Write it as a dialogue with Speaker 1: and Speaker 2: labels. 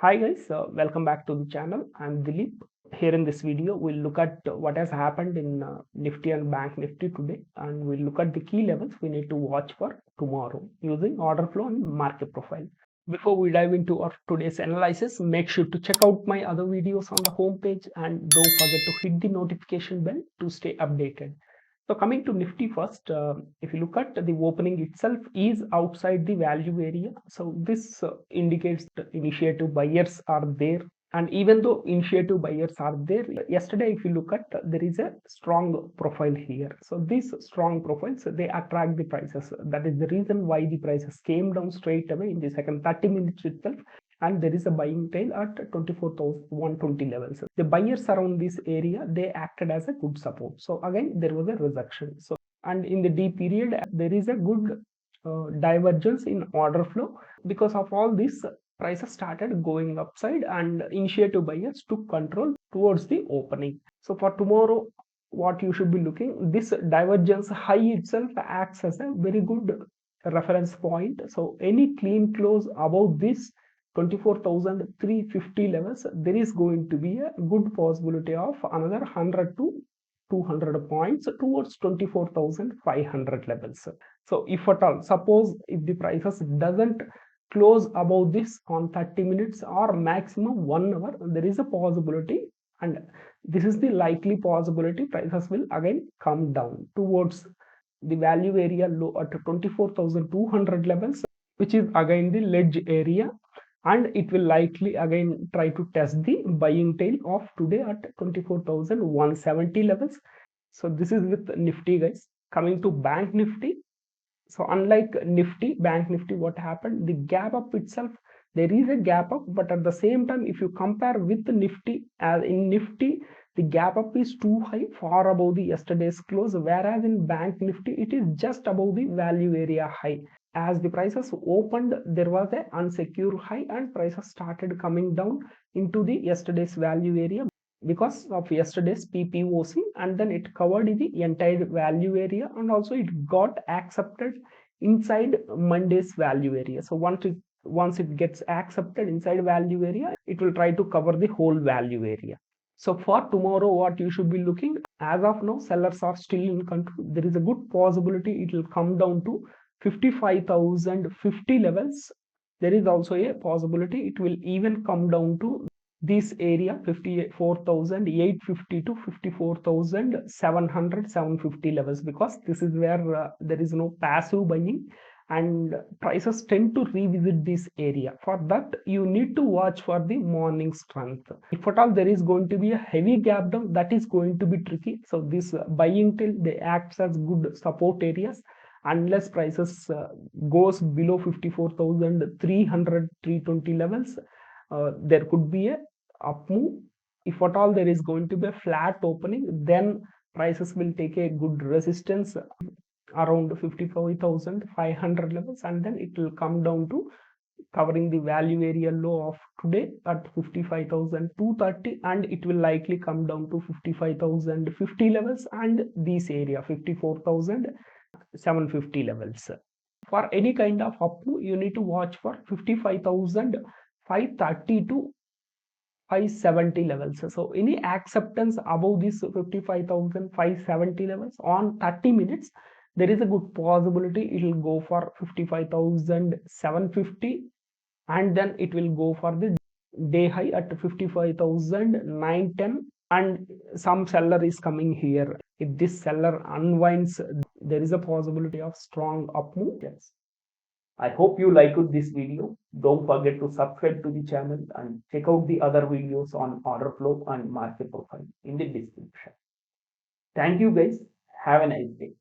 Speaker 1: Hi guys, welcome back to the channel. I'm Dilip. Here in this video, we'll look at what has happened in Nifty and Bank Nifty today, and we'll look at the key levels we need to watch for tomorrow using order flow and market profile. Before we dive into our today's analysis, make sure to check out my other videos on the homepage and don't forget to hit the notification bell to stay updated. So coming to Nifty first, if you look at the opening itself is outside the value area. So this indicates the initiative buyers are there. And even though initiative buyers are there, yesterday if you look at, there is a strong profile here. So these strong profiles, they attract the prices. That is the reason why the prices came down straight away in the second 30 minutes itself. And there is a buying tail at 24,120 levels. The buyers around this area, they acted as a good support. So again, there was a rejection. So, and in the D period, there is a good divergence in order flow. Because of all this, prices started going upside and initiative buyers took control towards the opening. So for tomorrow, what you should be looking, this divergence high itself acts as a very good reference point. So any clean close above this 24,350 levels, there is going to be a good possibility of another 100 to 200 points towards 24,500 levels. So if at all, suppose if the prices doesn't close above this on 30 minutes or maximum 1 hour, there is a possibility, and this is the likely possibility, prices will again come down towards the value area low at 24,200 levels, which is again the ledge area, and it will likely again try to test the buying tail of today at 24,170 levels. So this is with Nifty, guys. Coming to Bank Nifty, so unlike Nifty, Bank Nifty, what happened, the gap up itself, there is a gap up, but at the same time, if you compare with the Nifty, as in Nifty the gap up is too high, far above the yesterday's close, whereas in Bank Nifty it is just above the value area high. As the prices opened, there was an unsecure high and prices started coming down into the yesterday's value area because of yesterday's PPOC, and then it covered the entire value area, and also it got accepted inside Monday's value area. So once it gets accepted inside value area, it will try to cover the whole value area. So for tomorrow, what you should be looking, as of now, sellers are still in control. There is a good possibility it will come down to 55,050 levels. There is also a possibility it will even come down to this area 54,850 to 54,700 750 levels, because this is where there is no passive buying and prices tend to revisit this area. For that, you need to watch for the morning strength. If at all there is going to be a heavy gap down, that is going to be tricky. So this buying till they acts as good support areas. Unless prices goes below 54,300 320 levels, there could be a up move. If at all there is going to be a flat opening, then prices will take a good resistance around 55,500 levels, and then it will come down to covering the value area low of today at 55,230, and it will likely come down to 55,050 levels and this area 54,750 levels. For any kind of up move, you need to watch for 55,530 to 570 levels. So any acceptance above this 55,570 levels on 30 minutes, there is a good possibility it will go for 55,750, and then it will go for the day high at 55,910, and some seller is coming here. If this seller unwinds, there is a possibility of strong up move. Yes. I hope you liked this video. Don't forget to subscribe to the channel and check out the other videos on order flow and market profile in the description. Thank you guys. Have a nice day.